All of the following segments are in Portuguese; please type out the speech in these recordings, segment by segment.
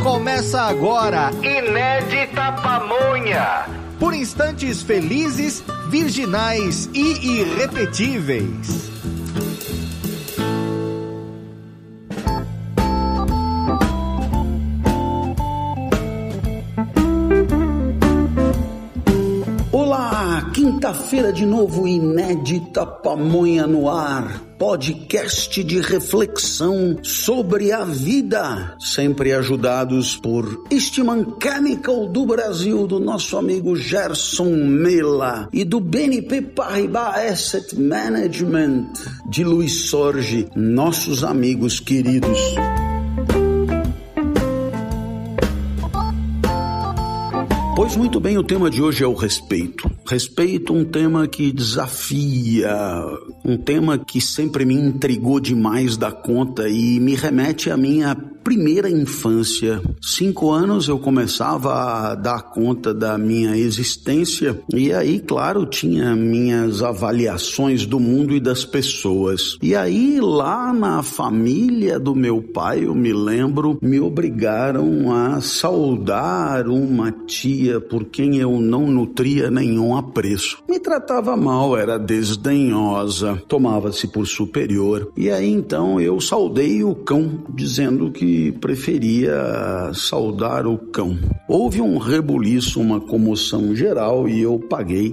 Começa agora, Inédita Pamonha. Por instantes felizes, virginais e irrepetíveis. Olá, quinta-feira de novo, Inédita Pamonha no ar. Podcast de reflexão sobre a vida, sempre ajudados por Eastman Chemical do Brasil, do nosso amigo Gerson Mela, e do BNP Paribas Asset Management de Luiz Sorge, nossos amigos queridos. Pois muito bem, o tema de hoje é o respeito. Respeito, um tema que desafia, um tema que sempre me intrigou demais da conta e me remete à minha primeira infância. 5 anos eu começava a dar conta da minha existência e aí, claro, tinha minhas avaliações do mundo e das pessoas. E aí, lá na família do meu pai, eu me lembro, me obrigaram a saudar uma tia por quem eu não nutria nenhum apreço. Me tratava mal, era desdenhosa, tomava-se por superior. E aí, então, eu saudei o cão, dizendo que preferia saudar o cão. Houve um rebuliço, uma comoção geral e eu paguei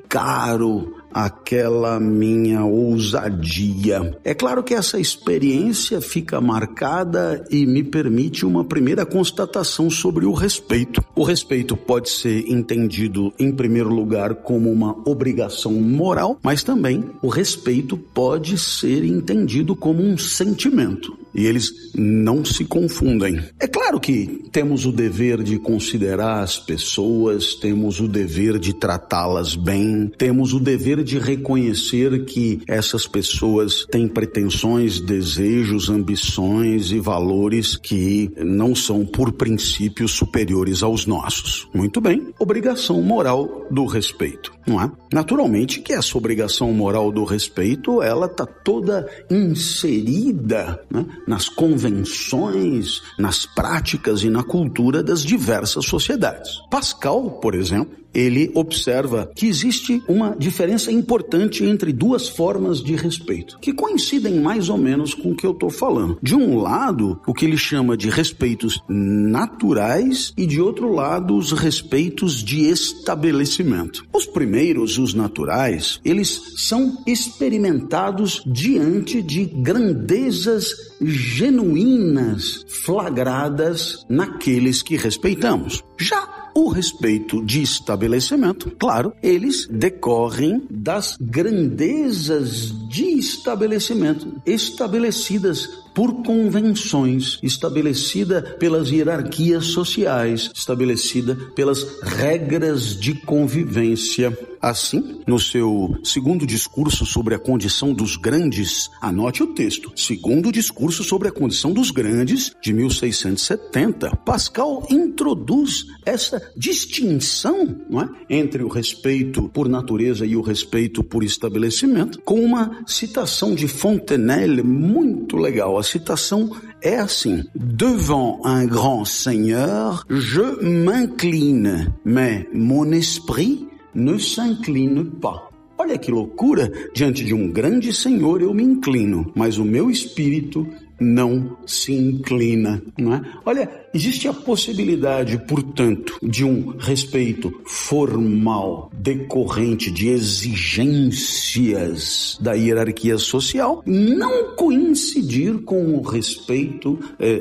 caro aquela minha ousadia. É claro que essa experiência fica marcada e me permite uma primeira constatação sobre o respeito. O respeito pode ser entendido, em primeiro lugar, como uma obrigação moral, mas também o respeito pode ser entendido como um sentimento. E eles não se confundem. É claro que temos o dever de considerar as pessoas, temos o dever de tratá-las bem, temos o dever de reconhecer que essas pessoas têm pretensões, desejos, ambições e valores que não são, por princípio, superiores aos nossos. Muito bem, obrigação moral do respeito, não é? Naturalmente que essa obrigação moral do respeito, ela está toda inserida, né, nas convenções, nas práticas e na cultura das diversas sociedades. Pascal, por exemplo, ele observa que existe uma diferença importante entre duas formas de respeito, que coincidem mais ou menos com o que eu estou falando. De um lado, o que ele chama de respeitos naturais e de outro lado, os respeitos de estabelecimento. Os primeiros, os naturais, eles são experimentados diante de grandezas genuínas, flagradas naqueles que respeitamos. Já o respeito de estabelecimento, claro, eles decorrem das grandezas de estabelecimento, estabelecidas por convenções, estabelecida pelas hierarquias sociais, estabelecida pelas regras de convivência. Assim, no seu segundo discurso sobre a condição dos grandes, anote o texto, segundo discurso sobre a condição dos grandes, de 1670, Pascal introduz essa distinção, não é, entre o respeito por natureza e o respeito por estabelecimento, com uma citação de Fontenelle muito legal. A citação é assim: devant un grand seigneur, je m'incline, mais mon esprit ne s'incline pas. Olha que loucura! Diante de um grande senhor eu me inclino, mas o meu espírito não se inclina, não é? Olha, existe a possibilidade, portanto, de um respeito formal, decorrente de exigências da hierarquia social, não coincidir com o respeito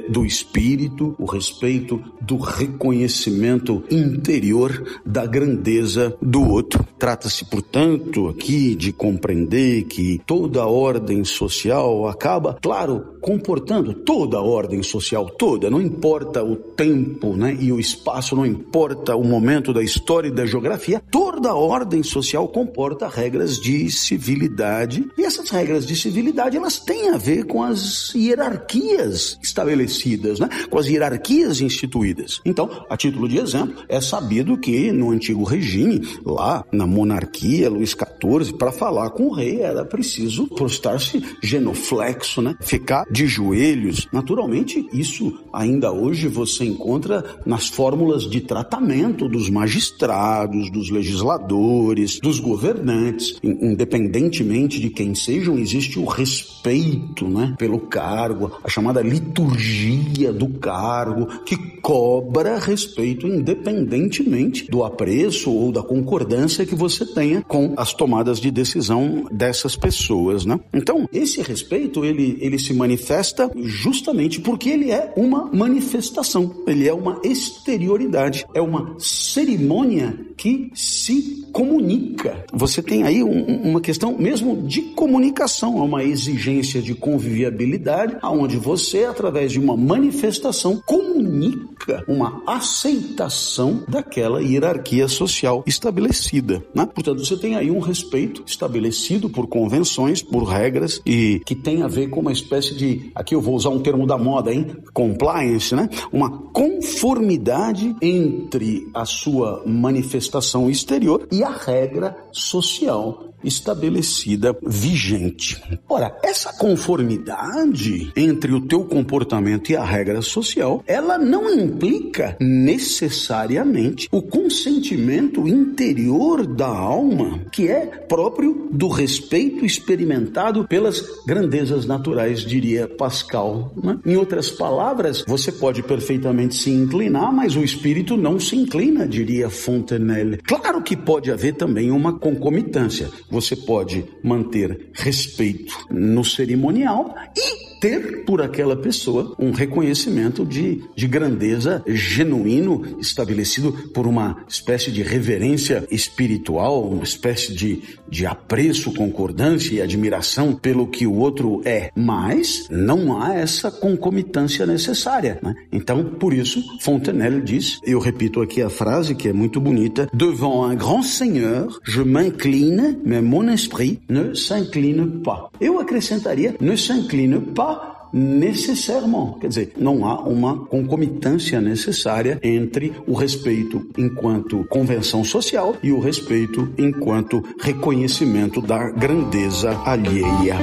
do espírito, o respeito do reconhecimento interior da grandeza do outro. Trata-se, portanto, aqui de compreender que toda a ordem social acaba, claro, comportando toda a ordem social, toda, não importa o tempo, né, e o espaço, não importa o momento da história e da geografia, toda a ordem social comporta regras de civilidade, e essas regras de civilidade, elas têm a ver com as hierarquias estabelecidas, né, com as hierarquias instituídas. Então, a título de exemplo, é sabido que no antigo regime, lá na monarquia, Luís XIV, para falar com o rei era preciso prostrar-se genuflexo, né, ficar de joelhos. Naturalmente, isso ainda hoje você encontra nas fórmulas de tratamento dos magistrados, dos legisladores, dos governantes. Independentemente de quem sejam, existe o respeito, né, pelo cargo, a chamada liturgia do cargo, que cobra respeito independentemente do apreço ou da concordância que você tenha com as tomadas de decisão dessas pessoas, né? Então, esse respeito, ele se manifesta justamente porque ele é uma manifestação, ele é uma exterioridade, é uma cerimônia que se comunica. Você tem aí uma questão mesmo de comunicação, uma exigência de convivialidade, onde você, através de uma manifestação, comunica uma aceitação daquela hierarquia social estabelecida, né? Portanto, você tem aí um respeito estabelecido por convenções, por regras, e que tem a ver com uma espécie de, aqui eu vou usar um termo da moda, compliance, né? Uma conformidade entre a sua manifestação exterior e a regra social estabelecida, vigente. Ora, essa conformidade entre o teu comportamento e a regra social, ela não implica necessariamente o consentimento interior da alma, que é próprio do respeito experimentado pelas grandezas naturais, diria Pascal, né? Em outras palavras, você pode perfeitamente se inclinar, mas o espírito não se inclina, diria Fontenelle. Claro que pode haver também uma concomitância. Você pode manter respeito no cerimonial e ter por aquela pessoa um reconhecimento de grandeza genuíno, estabelecido por uma espécie de reverência espiritual, uma espécie de apreço, concordância e admiração pelo que o outro é. Mas não há essa concomitância necessária, né? Então, por isso, Fontenelle diz, eu repito aqui a frase que é muito bonita: devant un grand seigneur, je m'incline, mais mon esprit ne s'incline pas. Eu acrescentaria, ne s'incline pas necessairement, quer dizer, não há uma concomitância necessária entre o respeito enquanto convenção social e o respeito enquanto reconhecimento da grandeza alheia.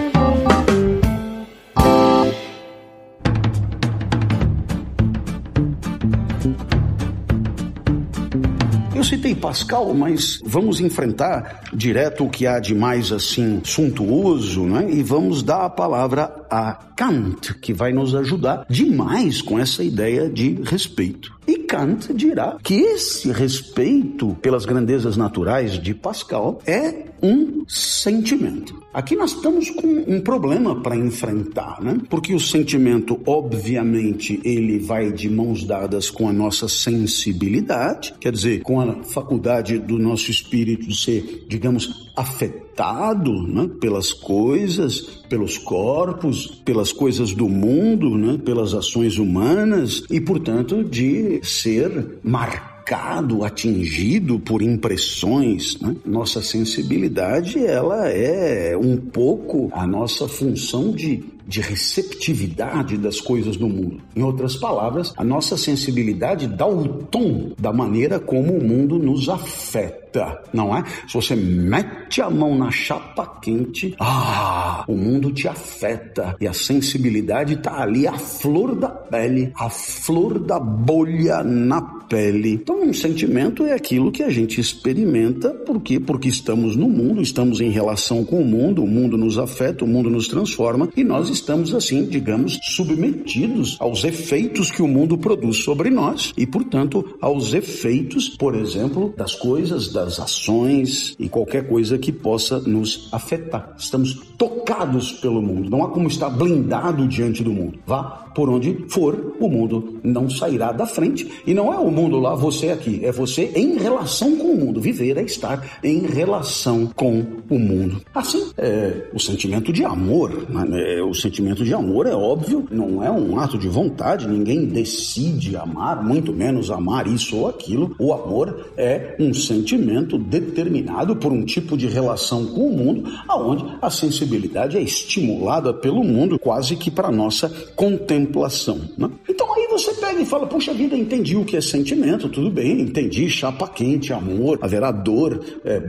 Eu citei Pascal, mas vamos enfrentar direto o que há de mais assim suntuoso, né? E vamos dar a palavra a Kant, que vai nos ajudar demais com essa ideia de respeito. E Kant dirá que esse respeito pelas grandezas naturais de Pascal é um sentimento. Aqui nós estamos com um problema para enfrentar, né? Porque o sentimento, obviamente, ele vai de mãos dadas com a nossa sensibilidade, quer dizer, com a faculdade do nosso espírito de ser, digamos, afetado, né, pelas coisas, pelos corpos, pelas coisas do mundo, né, pelas ações humanas e, portanto, de ser marcado, atingido por impressões, né? Nossa sensibilidade, ela é um pouco a nossa função de receptividade das coisas do mundo. Em outras palavras, a nossa sensibilidade dá o tom da maneira como o mundo nos afeta, não é? Se você mete a mão na chapa quente, o mundo te afeta e a sensibilidade está ali à flor da pele, à flor da bolha na pele. Então, um sentimento é aquilo que a gente experimenta, por quê? Porque estamos no mundo, estamos em relação com o mundo nos afeta, o mundo nos transforma e nós estamos assim, digamos, submetidos aos efeitos que o mundo produz sobre nós e, portanto, aos efeitos, por exemplo, das coisas, das ações e qualquer coisa que possa nos afetar. Estamos tocados pelo mundo, não há como estar blindado diante do mundo. Vá por onde for, o mundo não sairá da frente e não é o mundo lá, você aqui, é você em relação com o mundo. Viver é estar em relação com o mundo. Assim, o sentimento de amor, né? O sentimento de amor é óbvio, não é um ato de vontade, ninguém decide amar, muito menos amar isso ou aquilo. O amor é um sentimento determinado por um tipo de relação com o mundo, aonde a sensibilidade é estimulada pelo mundo, quase que para nossa contemplação, né? Então aí você pega e fala, puxa vida, entendi o que é sentimento, tudo bem, entendi, chapa quente, amor, haverá dor,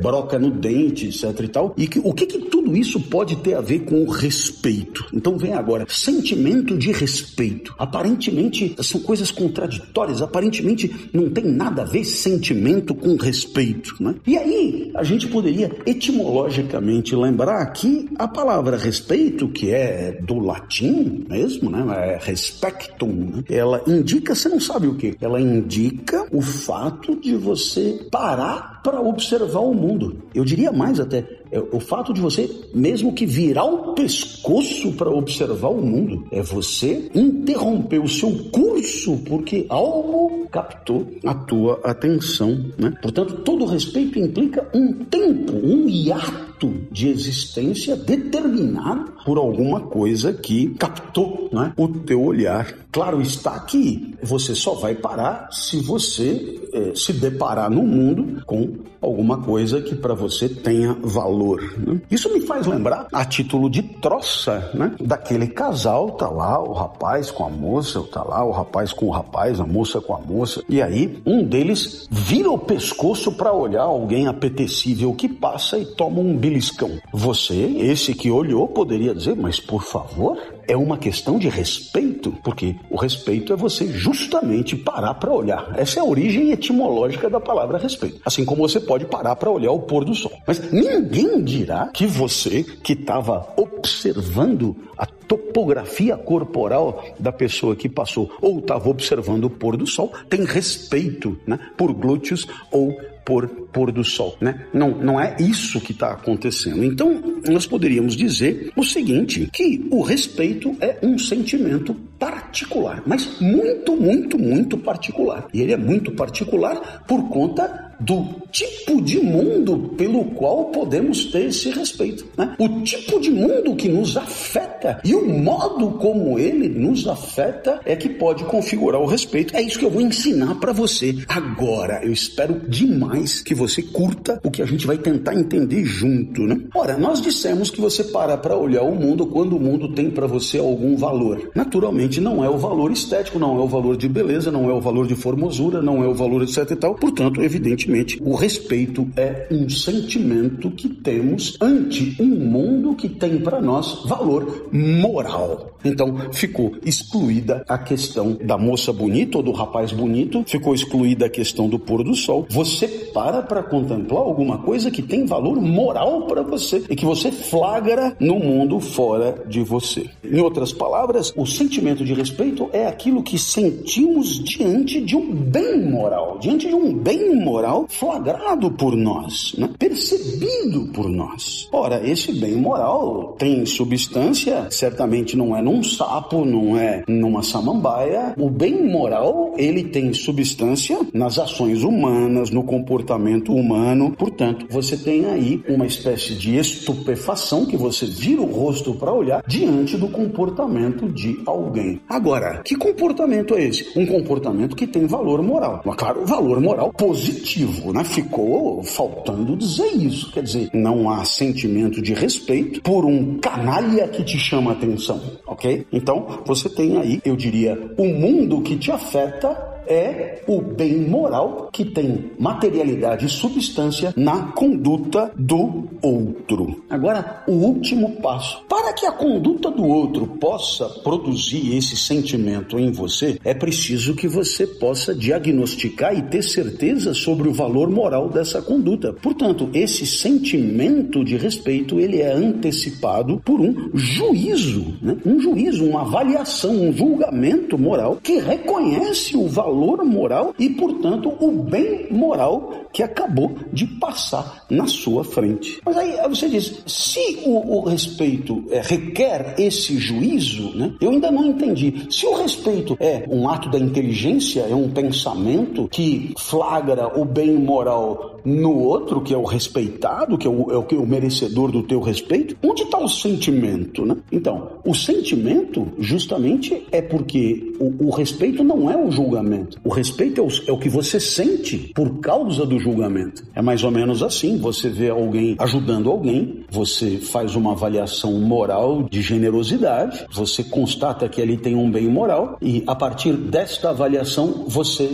broca no dente, etc e tal. E o que tudo tudo isso pode ter a ver com o respeito. Então vem agora, sentimento de respeito. Aparentemente são coisas contraditórias, aparentemente não tem nada a ver sentimento com respeito, né? E aí a gente poderia etimologicamente lembrar que a palavra respeito, que é do latim mesmo, né? É respectum, né? Ela indica, você não sabe o quê? Ela indica o fato de você parar para observar o mundo. Eu diria mais até, o fato de você, mesmo que virar o pescoço para observar o mundo, é você interromper o seu curso porque algo captou a tua atenção, né? Portanto, todo respeito implica um tempo, um hiato de existência determinado por alguma coisa que captou, né, o teu olhar. Claro está que você só vai parar se você se deparar no mundo com alguma coisa que para você tenha valor, né? Isso me faz lembrar, a título de troça, né, daquele casal, tá lá o rapaz com a moça, tá lá o rapaz com o rapaz, a moça com a moça, e aí um deles vira o pescoço para olhar alguém apetecível que passa e toma um beliscão. Você, esse que olhou, poderia dizer, mas por favor, é uma questão de respeito, porque o respeito é você justamente parar para olhar. Essa é a origem etimológica da palavra respeito. Assim como você pode parar para olhar o pôr do sol. Mas ninguém dirá que você, que estava observando a topografia corporal da pessoa que passou, ou estava observando o pôr do sol, tem respeito, né, por glúteos ou por pôr do sol, né? Não é isso que está acontecendo. Então, nós poderíamos dizer o seguinte, que o respeito é um sentimento particular, mas muito, muito, muito particular. E ele é muito particular por conta do tipo de mundo pelo qual podemos ter esse respeito, né? O tipo de mundo que nos afeta e o modo como ele nos afeta é que pode configurar o respeito. É isso que eu vou ensinar para você agora. Eu espero demais que você curta o que a gente vai tentar entender junto, né? Ora, nós dissemos que você para olhar o mundo quando o mundo tem para você algum valor. Naturalmente não é o valor estético, não é o valor de beleza, não é o valor de formosura, não é o valor etc e tal. Portanto, evidentemente, o respeito é um sentimento que temos ante um mundo que tem para nós valor moral. Então, ficou excluída a questão da moça bonita ou do rapaz bonito, ficou excluída a questão do pôr do sol. Você para contemplar alguma coisa que tem valor moral para você e que você flagra no mundo fora de você. Em outras palavras, o sentimento de respeito é aquilo que sentimos diante de um bem moral, diante de um bem moral flagrado por nós, né? Percebido por nós. Ora, esse bem moral tem substância, certamente não é num sapo, não é numa samambaia. O bem moral, ele tem substância nas ações humanas, no comportamento humano. Portanto, você tem aí uma espécie de estupefação que você vira o rosto para olhar diante do comportamento de alguém. Agora, que comportamento é esse? Um comportamento que tem valor moral. Mas, claro, valor moral positivo, né? Ficou faltando dizer isso. Quer dizer, não há sentimento de respeito por um canalha que te chama a atenção, ok? Então, você tem aí, eu diria, o mundo que te afeta é o bem moral que tem materialidade e substância na conduta do outro. Agora, o último passo. Para que a conduta do outro possa produzir esse sentimento em você, é preciso que você possa diagnosticar e ter certeza sobre o valor moral dessa conduta. Portanto, esse sentimento de respeito, ele é antecipado por um juízo, né? Um juízo, uma avaliação, um julgamento moral que reconhece o valor moral e, portanto, o bem moral que acabou de passar na sua frente. Mas aí você diz, se o respeito requer esse juízo, né? Eu ainda não entendi. Se o respeito é um ato da inteligência, é um pensamento que flagra o bem moral no outro, que é o respeitado, que é o merecedor do teu respeito, onde está o sentimento, né? Então, o sentimento justamente é porque o respeito não é o julgamento. O respeito é o que você sente por causa do julgamento. É mais ou menos assim, você vê alguém ajudando alguém, você faz uma avaliação moral de generosidade, você constata que ele tem um bem moral e a partir desta avaliação você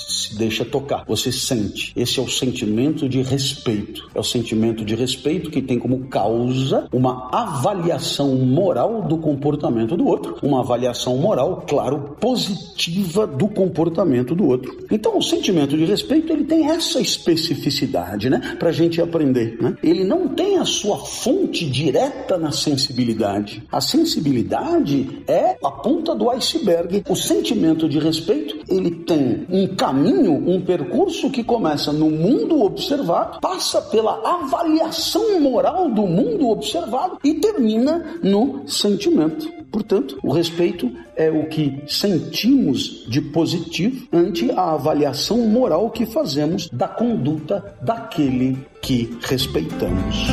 se deixa tocar, você sente. Esse é o sentimento de respeito. É o sentimento de respeito que tem como causa uma avaliação moral do comportamento do outro, uma avaliação moral, claro, positiva do comportamento do outro. Então, o sentimento de respeito, ele tem essa especificidade, né, pra gente aprender, né? Ele não tem a sua fonte direta na sensibilidade. A sensibilidade é a ponta do iceberg. O sentimento de respeito, ele tem um caminho, um percurso que começa no mundo observado, passa pela avaliação moral do mundo observado e termina no sentimento. Portanto, o respeito é o que sentimos de positivo ante a avaliação moral que fazemos da conduta daquele que respeitamos.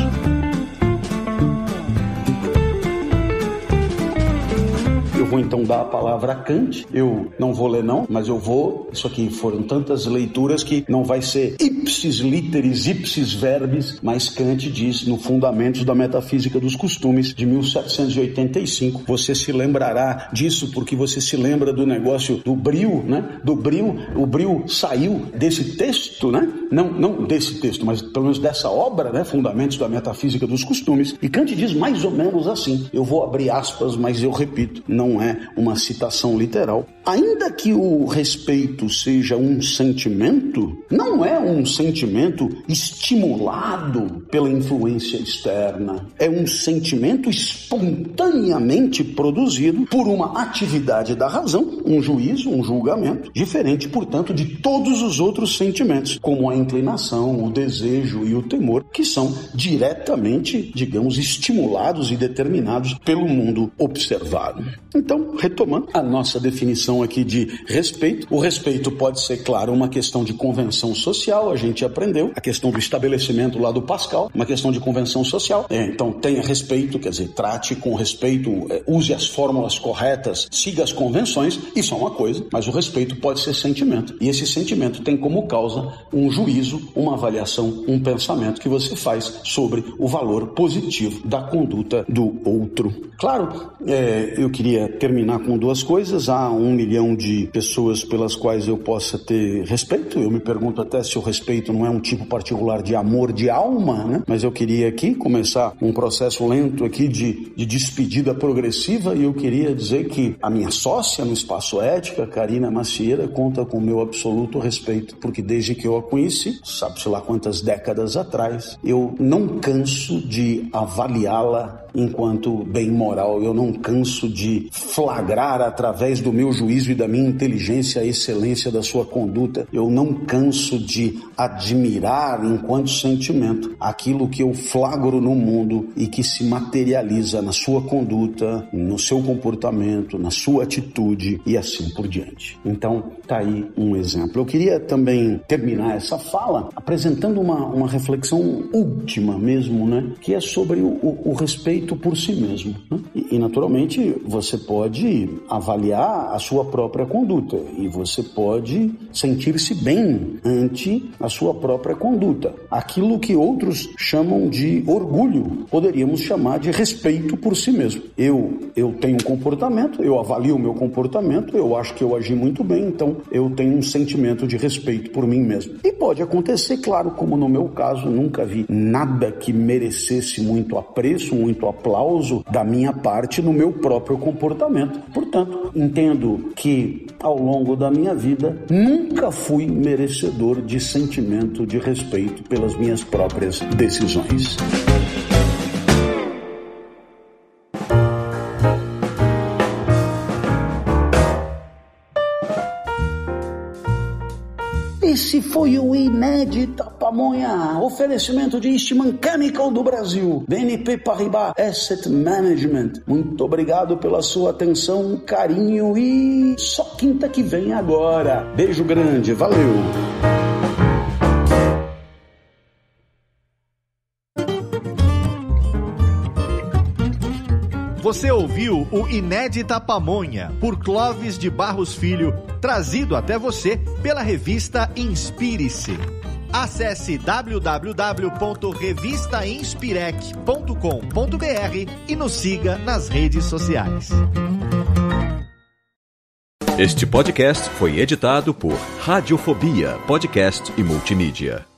Eu vou então dar a palavra a Kant. Eu não vou ler não, mas eu vou. Isso aqui foram tantas leituras que não vai ser ipsis literis, ipsis verbis, mas Kant diz no Fundamentos da Metafísica dos Costumes, de 1785. Você se lembrará disso porque você se lembra do negócio do Brill, né? Do Brill, o Brill saiu desse texto, né? Não desse texto, mas pelo menos dessa obra, né? Fundamentos da Metafísica dos Costumes. E Kant diz mais ou menos assim. Eu vou abrir aspas, mas eu repito, não é uma citação literal. Ainda que o respeito seja um sentimento, não é um sentimento estimulado pela influência externa. É um sentimento espontaneamente produzido por uma atividade da razão, um juízo, um julgamento, diferente, portanto, de todos os outros sentimentos, como a inclinação, o desejo e o temor, que são diretamente, digamos, estimulados e determinados pelo mundo observado. Então, retomando a nossa definição aqui de respeito, o respeito pode ser, claro, uma questão de convenção social, a gente aprendeu, a questão do estabelecimento lá do Pascal, uma questão de convenção social. Então, tenha respeito, quer dizer, trate com respeito, use as fórmulas corretas, siga as convenções, isso é uma coisa, mas o respeito pode ser sentimento. E esse sentimento tem como causa um juízo, uma avaliação, um pensamento que você faz sobre o valor positivo da conduta do outro. Claro, eu queria terminar com duas coisas. Há 1 milhão de pessoas pelas quais eu possa ter respeito. Eu me pergunto até se o respeito não é um tipo particular de amor de alma, né? Mas eu queria aqui começar um processo lento aqui de despedida progressiva, e eu queria dizer que a minha sócia no Espaço Ética, Karina Macieira, conta com o meu absoluto respeito, porque desde que eu a conheci, sabe-se lá quantas décadas atrás, eu não canso de avaliá-la enquanto bem moral. Eu não canso de flagrar através do meu juízo e da minha inteligência a excelência da sua conduta. Eu não canso de admirar enquanto sentimento aquilo que eu flagro no mundo e que se materializa na sua conduta, no seu comportamento, na sua atitude e assim por diante. Então, tá aí um exemplo. Eu queria também terminar essa fala apresentando uma reflexão última mesmo, né? Que é sobre o respeito por si mesmo, né? E naturalmente você pode avaliar a sua própria conduta e você pode sentir-se bem ante a sua própria conduta. Aquilo que outros chamam de orgulho, poderíamos chamar de respeito por si mesmo. Eu tenho um comportamento, eu avalio o meu comportamento, eu acho que eu agi muito bem, então eu tenho um sentimento de respeito por mim mesmo. E pode acontecer, claro, como no meu caso, nunca vi nada que merecesse muito apreço, muito aplauso da minha parte no meu próprio comportamento. Portanto, entendo que ao longo da minha vida nunca fui merecedor de sentimento de respeito pelas minhas próprias decisões. Esse foi o Inédita Pamonha, oferecimento de Eastman Chemical do Brasil, BNP Paribas Asset Management. Muito obrigado pela sua atenção, carinho e só quinta que vem agora. Beijo grande, valeu! Você ouviu o Inédita Pamonha, por Clóvis de Barros Filho, trazido até você pela revista Inspire-se. Acesse www.revistainspirec.com.br e nos siga nas redes sociais. Este podcast foi editado por Radiofobia, podcast e multimídia.